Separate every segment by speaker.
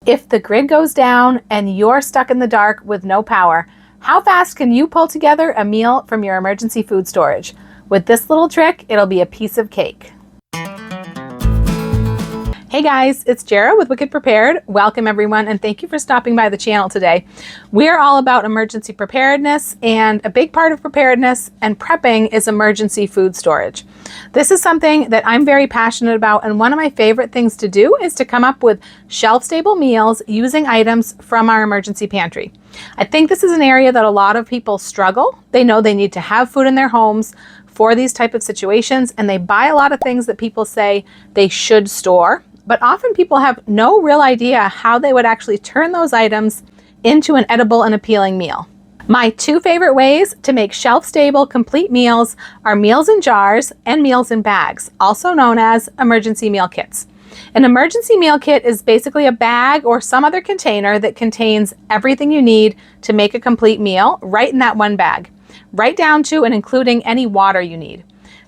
Speaker 1: If the grid goes down and you're stuck in the dark with no power, how fast can you pull together a meal from your emergency food storage? With this little trick, it'll be a piece of cake. Hey guys, it's Jara with Wicked Prepared. Welcome everyone, and thank you for stopping by the channel today. We're all about emergency preparedness, and a big part of preparedness and prepping is emergency food storage. This is something that I'm very passionate about, and one of my favorite things to do is to come up with shelf-stable meals using items from our emergency pantry. I think this is an area that a lot of people struggle. They know they need to have food in their homes for these type of situations, and they buy a lot of things that people say they should store. But often people have no real idea how they would actually turn those items into an edible and appealing meal. My two favorite ways to make shelf-stable, complete meals are meals in jars and meals in bags, also known as emergency meal kits. An emergency meal kit is basically a bag or some other container that contains everything you need to make a complete meal right in that one bag, right down to and including any water you need.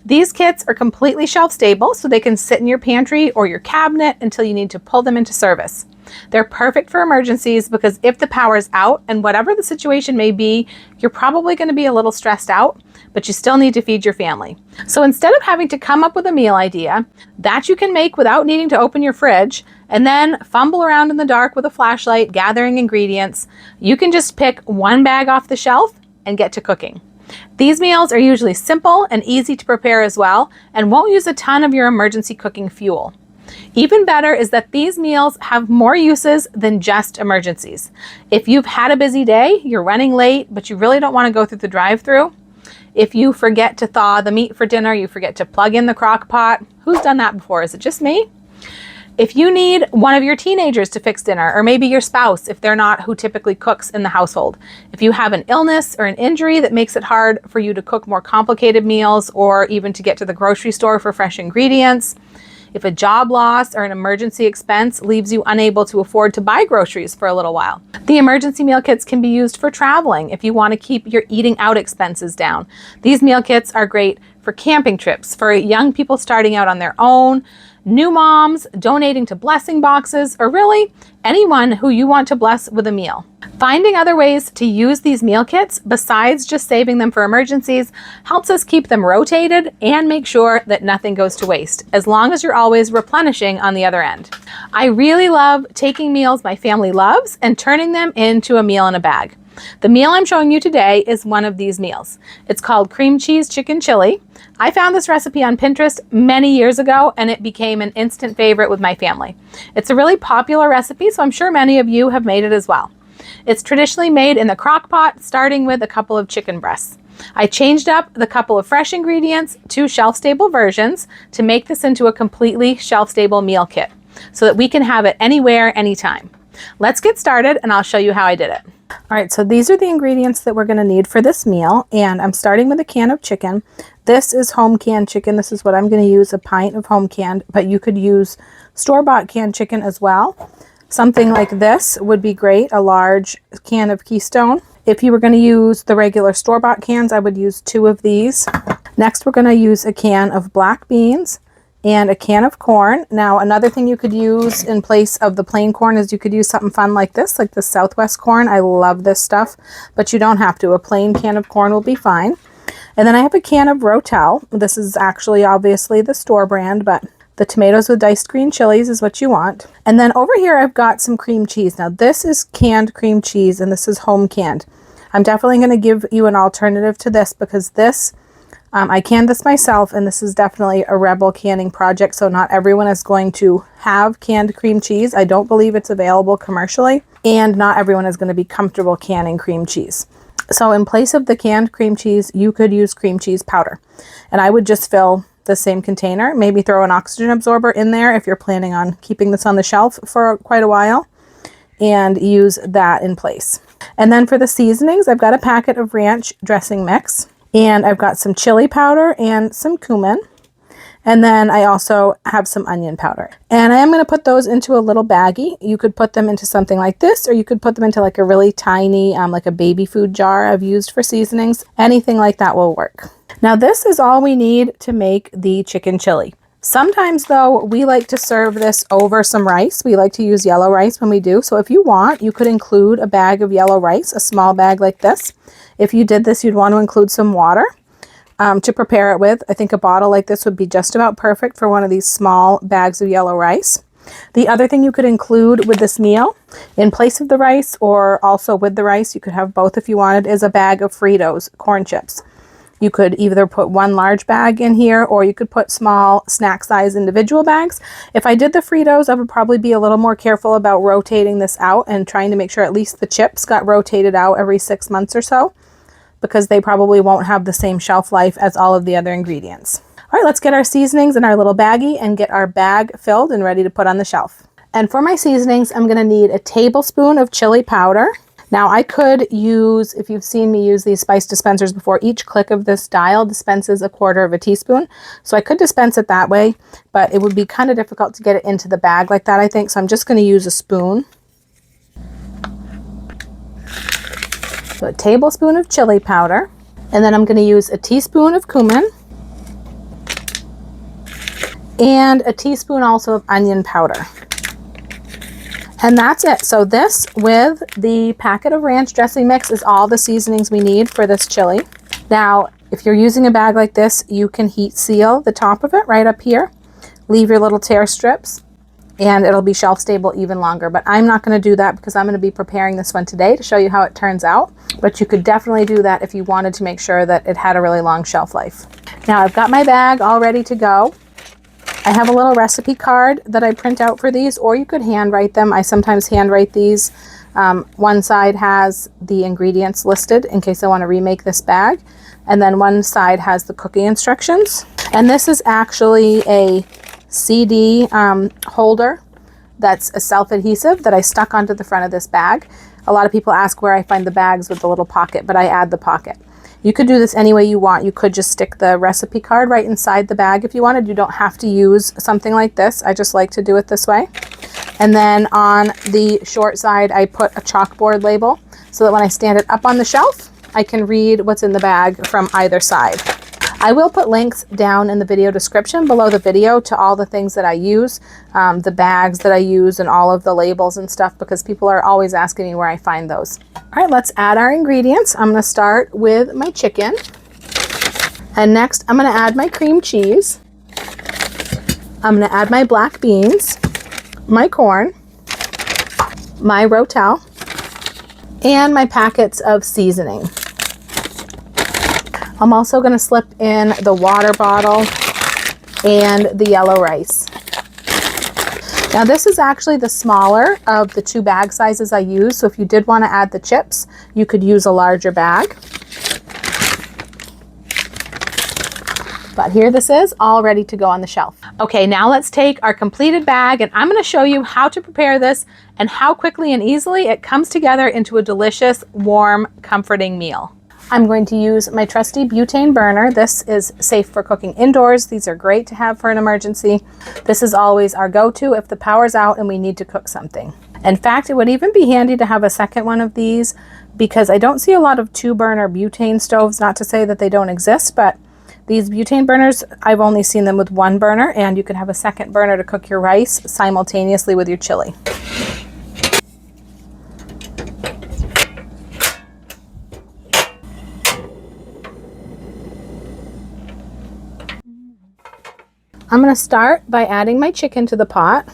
Speaker 1: These kits are completely shelf stable, so they can sit in your pantry or your cabinet until you need to pull them into service. They're perfect for emergencies because if the power is out and whatever the situation may be, you're probably going to be a little stressed out, but you still need to feed your family. So instead of having to come up with a meal idea that you can make without needing to open your fridge and then fumble around in the dark with a flashlight gathering ingredients, you can just pick one bag off the shelf and get to cooking. These meals are usually simple and easy to prepare as well, and won't use a ton of your emergency cooking fuel. Even better is that these meals have more uses than just emergencies. If you've had a busy day, you're running late, but you really don't want to go through the drive-thru. If you forget to thaw the meat for dinner, you forget to plug in the crock pot. Who's done that before? Is it just me? If you need one of your teenagers to fix dinner, or maybe your spouse if they're not who typically cooks in the household. If you have an illness or an injury that makes it hard for you to cook more complicated meals or even to get to the grocery store for fresh ingredients. If a job loss or an emergency expense leaves you unable to afford to buy groceries for a little while. The emergency meal kits can be used for traveling if you want to keep your eating out expenses down. These meal kits are great for camping trips, for young people starting out on their own, new moms, donating to blessing boxes, or really anyone who you want to bless with a meal. Finding other ways to use these meal kits besides just saving them for emergencies helps us keep them rotated and make sure that nothing goes to waste, as long as you're always replenishing on the other end. I really love taking meals my family loves and turning them into a meal in a bag. The meal I'm showing you today is one of these meals. It's called cream cheese chicken chili. I found this recipe on Pinterest many years ago, and it became an instant favorite with my family. It's a really popular recipe, so I'm sure many of you have made it as well. It's traditionally made in the crock pot, starting with a couple of chicken breasts. I changed up the couple of fresh ingredients to shelf-stable versions to make this into a completely shelf-stable meal kit so that we can have it anywhere, anytime. Let's get started, and I'll show you how I did it. All right, so these are the ingredients that we're going to need for this meal, and I'm starting with a can of chicken. This is home canned chicken. This is what I'm going to use, a pint of home canned, but you could use store-bought canned chicken as well. Something like this would be great, a large can of Keystone. If you were going to use the regular store-bought cans, I would use 2 of these. Next, we're going to use a can of black beans and a can of corn. Now, another thing you could use in place of the plain corn is you could use something fun like this, like the Southwest corn. I love this stuff, but you don't have to. A plain can of corn will be fine. And then I have a can of Rotel. This is actually obviously the store brand, but the tomatoes with diced green chilies is what you want. And then over here, I've got some cream cheese. Now, this is canned cream cheese, and this is home canned. I'm definitely going to give you an alternative to this because this I canned this myself, and this is definitely a rebel canning project, so not everyone is going to have canned cream cheese. I don't believe it's available commercially, and not everyone is going to be comfortable canning cream cheese. So in place of the canned cream cheese, you could use cream cheese powder. And I would just fill the same container, maybe throw an oxygen absorber in there if you're planning on keeping this on the shelf for quite a while, and use that in place. And then for the seasonings, I've got a packet of ranch dressing mix. And I've got some chili powder and some cumin. And then I also have some onion powder. And I am going to put those into a little baggie. You could put them into something like this, or you could put them into like a really tiny, like a baby food jar I've used for seasonings. Anything like that will work. Now this is all we need to make the chicken chili. Sometimes though, we like to serve this over some rice. We like to use yellow rice when we do. So if you want, you could include a bag of yellow rice, a small bag like this. If you did this, you'd want to include some water to prepare it with. I think a bottle like this would be just about perfect for one of these small bags of yellow rice. The other thing you could include with this meal, in place of the rice or also with the rice, you could have both if you wanted, is a bag of Fritos, corn chips. You could either put one large bag in here or you could put small snack size individual bags. If I did the Fritos, I would probably be a little more careful about rotating this out and trying to make sure at least the chips got rotated out every 6 months or so, because they probably won't have the same shelf life as all of the other ingredients. All right, let's get our seasonings in our little baggie and get our bag filled and ready to put on the shelf. And for my seasonings, I'm gonna need a tablespoon of chili powder. Now I could use, if you've seen me use these spice dispensers before, each click of this dial dispenses 1/4 of a teaspoon. So I could dispense it that way, but it would be kind of difficult to get it into the bag like that, I think. So I'm just gonna use a spoon. So a tablespoon of chili powder, and then I'm gonna use a teaspoon of cumin, and a teaspoon also of onion powder. And that's it. So this with the packet of ranch dressing mix is all the seasonings we need for this chili. Now, if you're using a bag like this, you can heat seal the top of it right up here. Leave your little tear strips and it'll be shelf stable even longer. But I'm not going to do that because I'm going to be preparing this one today to show you how it turns out. But you could definitely do that if you wanted to make sure that it had a really long shelf life. Now I've got my bag all ready to go. I have a little recipe card that I print out for these, or you could handwrite them. I sometimes handwrite these. One side has the ingredients listed in case I want to remake this bag, and then one side has the cooking instructions. And this is actually a CD holder that's a self-adhesive that I stuck onto the front of this bag. A lot of people ask where I find the bags with the little pocket, but I add the pocket. You could do this any way you want. You could just stick the recipe card right inside the bag if you wanted. You don't have to use something like this. I just like to do it this way. And then on the short side, I put a chalkboard label so that when I stand it up on the shelf, I can read what's in the bag from either side. I will put links down in the video description below the video to all the things that I use, the bags that I use and all of the labels and stuff, because people are always asking me where I find those. All right, let's add our ingredients. I'm gonna start with my chicken. And next I'm gonna add my cream cheese. I'm gonna add my black beans, my corn, my rotel, and my packets of seasoning. I'm also going to slip in the water bottle and the yellow rice. Now this is actually the smaller of the two bag sizes I use, so if you did want to add the chips, you could use a larger bag. But here this is, all ready to go on the shelf. Okay, now let's take our completed bag and I'm going to show you how to prepare this and how quickly and easily it comes together into a delicious, warm, comforting meal. I'm going to use my trusty butane burner. This is safe for cooking indoors. These are great to have for an emergency. This is always our go-to if the power's out and we need to cook something. In fact, it would even be handy to have a second one of these because I don't see a lot of 2-burner butane stoves, not to say that they don't exist, but these butane burners, I've only seen them with 1 burner, and you can have a second burner to cook your rice simultaneously with your chili. I'm going to start by adding my chicken to the pot.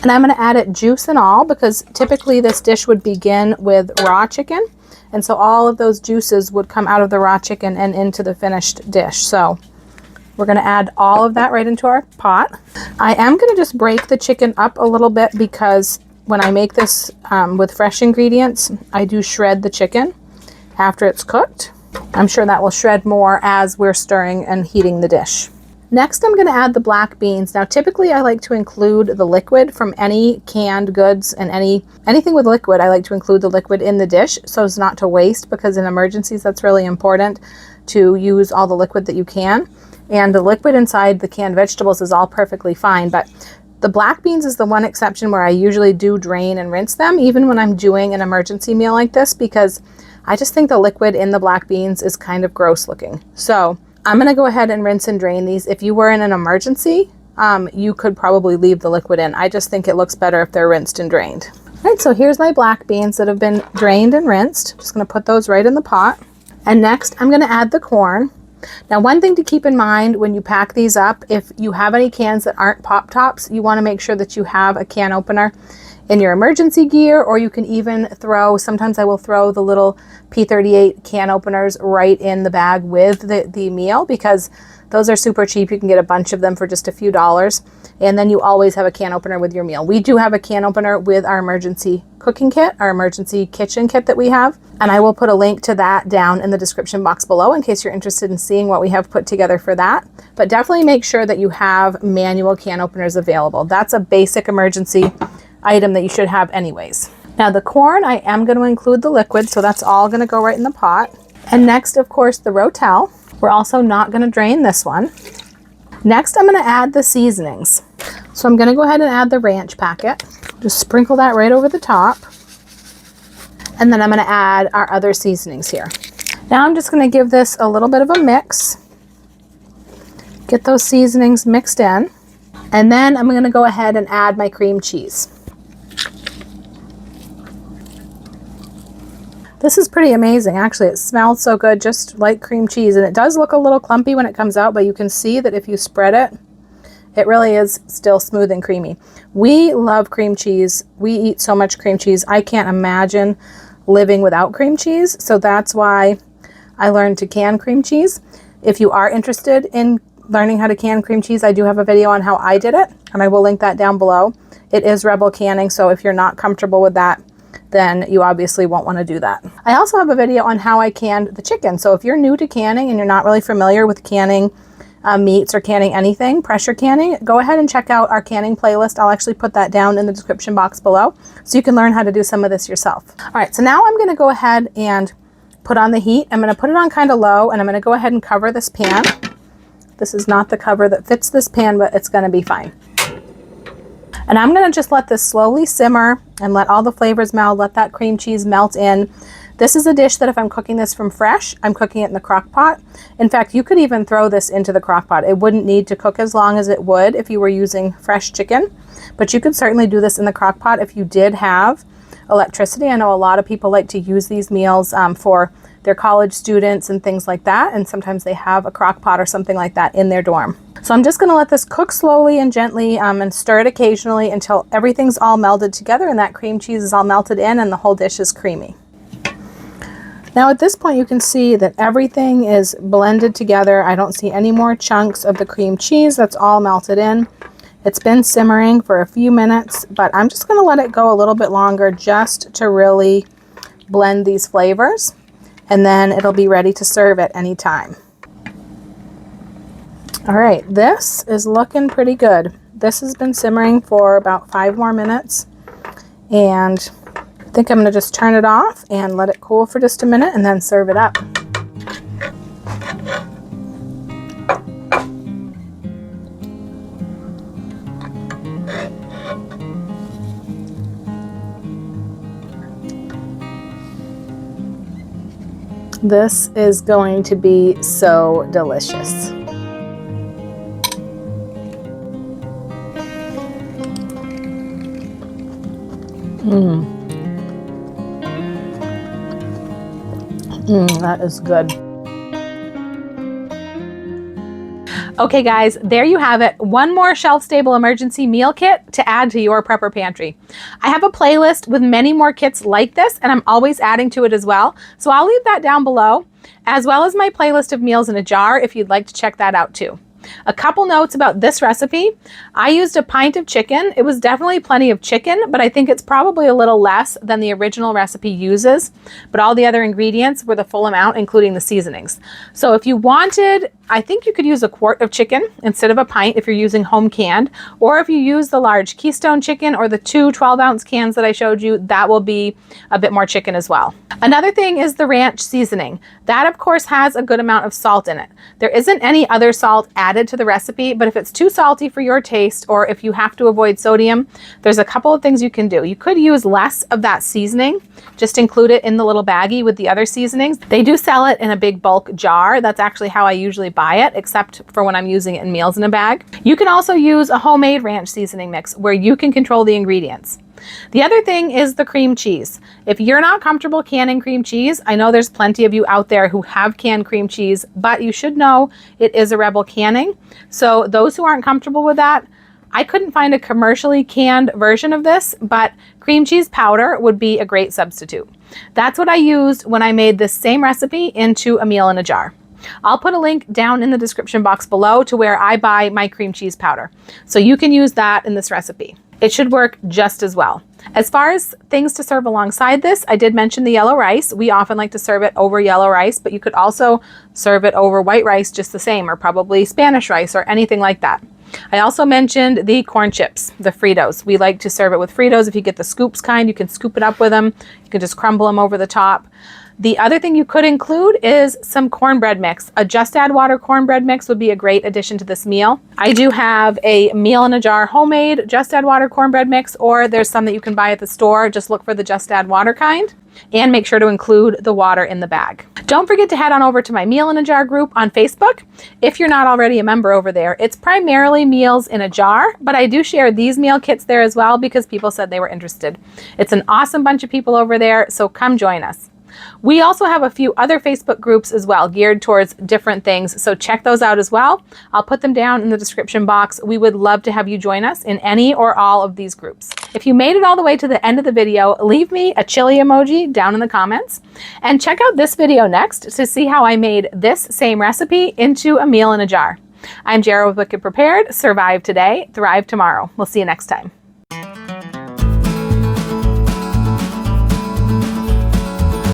Speaker 1: And I'm going to add it juice and all because typically this dish would begin with raw chicken. And so all of those juices would come out of the raw chicken and into the finished dish. So we're going to add all of that right into our pot. I am going to just break the chicken up a little bit because when I make this with fresh ingredients, I do shred the chicken after it's cooked. I'm sure that will shred more as we're stirring and heating the dish. Next, I'm going to add the black beans. Now, typically I like to include the liquid from any canned goods and anything with liquid. I like to include the liquid in the dish so as not to waste, because in emergencies that's really important to use all the liquid that you can. And the liquid inside the canned vegetables is all perfectly fine, but the black beans is the one exception where I usually do drain and rinse them, even when I'm doing an emergency meal like this, because I just think the liquid in the black beans is kind of gross looking. So I'm going to go ahead and rinse and drain these. If you were in an emergency, you could probably leave the liquid in. I just think it looks better if they're rinsed and drained. All right, so here's my black beans that have been drained and rinsed. Just going to put those right in the pot. And next, I'm going to add the corn. Now, one thing to keep in mind when you pack these up, if you have any cans that aren't pop tops, you want to make sure that you have a can opener in your emergency gear, or you can even throw, sometimes I will throw the little P38 can openers right in the bag with the meal, because those are super cheap. You can get a bunch of them for just a few dollars, and then you always have a can opener with your meal. We do have a can opener with our emergency cooking kit, our emergency kitchen kit that we have, and I will put a link to that down in the description box below in case you're interested in seeing what we have put together for that. But definitely make sure that you have manual can openers available. That's a basic emergency item that you should have anyways. Now the corn, I am going to include the liquid, so that's all going to go right in the pot. And next, of course, the Rotel. We're also not going to drain this one. Next, I'm going to add the seasonings. So I'm going to go ahead and add the ranch packet. Just sprinkle that right over the top. And then I'm going to add our other seasonings here. Now I'm just going to give this a little bit of a mix. Get those seasonings mixed in. And then I'm going to go ahead and add my cream cheese. This is pretty amazing. Actually, it smells so good, just like cream cheese. And it does look a little clumpy when it comes out, but you can see that if you spread it, it really is still smooth and creamy. We love cream cheese. We eat so much cream cheese. I can't imagine living without cream cheese. So that's why I learned to can cream cheese. If you are interested in learning how to can cream cheese, I do have a video on how I did it, and I will link that down below. It is Rebel canning, so if you're not comfortable with that, then you obviously won't want to do that. I also have a video on how I canned the chicken. So if you're new to canning and you're not really familiar with canning meats or canning anything, pressure canning, go ahead and check out our canning playlist. I'll actually put that down in the description box below so you can learn how to do some of this yourself. All right, so now I'm going to go ahead and put on the heat. I'm going to put it on kind of low, and I'm going to go ahead and cover this pan. This is not the cover that fits this pan, but it's going to be fine. And I'm going to just let this slowly simmer and let all the flavors meld, let that cream cheese melt in. This is a dish that if I'm cooking this from fresh, I'm cooking it in the crock pot. In fact, you could even throw this into the crock pot. It wouldn't need to cook as long as it would if you were using fresh chicken, but you could certainly do this in the crock pot if you did have electricity. I know a lot of people like to use these meals for their college students and things like that, and sometimes they have a crock pot or something like that in their dorm. So I'm just going to let this cook slowly and gently and stir it occasionally until everything's all melded together and that cream cheese is all melted in and the whole dish is creamy. Now at this point you can see that everything is blended together. I don't see any more chunks of the cream cheese. That's all melted in. It's been simmering for a few minutes, but I'm just going to let it go a little bit longer just to really blend these flavors, and then it'll be ready to serve at any time. All right, this is looking pretty good. This has been simmering for about 5 more minutes, and I think I'm going to just turn it off and let it cool for just a minute and then serve it up. This is going to be so delicious. That is good. Okay guys, there you have it. One more shelf-stable emergency meal kit to add to your prepper pantry. I have a playlist with many more kits like this, and I'm always adding to it as well. So I'll leave that down below, as well as my playlist of meals in a jar if you'd like to check that out too. A couple notes about this recipe. I used a pint of chicken. It was definitely plenty of chicken, but I think it's probably a little less than the original recipe uses. But all the other ingredients were the full amount, including the seasonings. So if you wanted, I think you could use a quart of chicken instead of a pint if you're using home canned, or if you use the large Keystone chicken or the 2 12-ounce cans that I showed you, that will be a bit more chicken as well. Another thing is the ranch seasoning. That of course has a good amount of salt in it. There isn't any other salt added to the recipe, but if it's too salty for your taste, or if you have to avoid sodium, there's a couple of things you can do. You could use less of that seasoning, just include it in the little baggie with the other seasonings. They do sell it in a big bulk jar. That's actually how I usually buy buy it, except for when I'm using it in meals in a bag. You can also use a homemade ranch seasoning mix where you can control the ingredients. The other thing is the cream cheese. If you're not comfortable canning cream cheese, I know there's plenty of you out there who have canned cream cheese, but you should know it is a Rebel canning. So those who aren't comfortable with that, I couldn't find a commercially canned version of this, but cream cheese powder would be a great substitute. That's what I used when I made this same recipe into a meal in a jar. I'll put a link down in the description box below to where I buy my cream cheese powder. So you can use that in this recipe. It should work just as well. As far as things to serve alongside this, I did mention the yellow rice. We often like to serve it over yellow rice, but you could also serve it over white rice just the same, or probably Spanish rice or anything like that. I also mentioned the corn chips, the Fritos. We like to serve it with Fritos. If you get the scoops kind, you can scoop it up with them. You can just crumble them over the top. The other thing you could include is some cornbread mix. A Just Add Water cornbread mix would be a great addition to this meal. I do have a meal in a jar homemade Just Add Water cornbread mix, or there's some that you can buy at the store. Just look for the Just Add Water kind and make sure to include the water in the bag. Don't forget to head on over to my Meal in a Jar group on Facebook. If you're not already a member over there, it's primarily meals in a jar, but I do share these meal kits there as well because people said they were interested. It's an awesome bunch of people over there, so come join us. We also have a few other Facebook groups as well, geared towards different things, so check those out as well. I'll put them down in the description box. We would love to have you join us in any or all of these groups. If you made it all the way to the end of the video, leave me a chili emoji down in the comments, and check out this video next to see how I made this same recipe into a meal in a jar. I'm Jara with Wicked Prepared. Survive today, thrive tomorrow. We'll see you next time.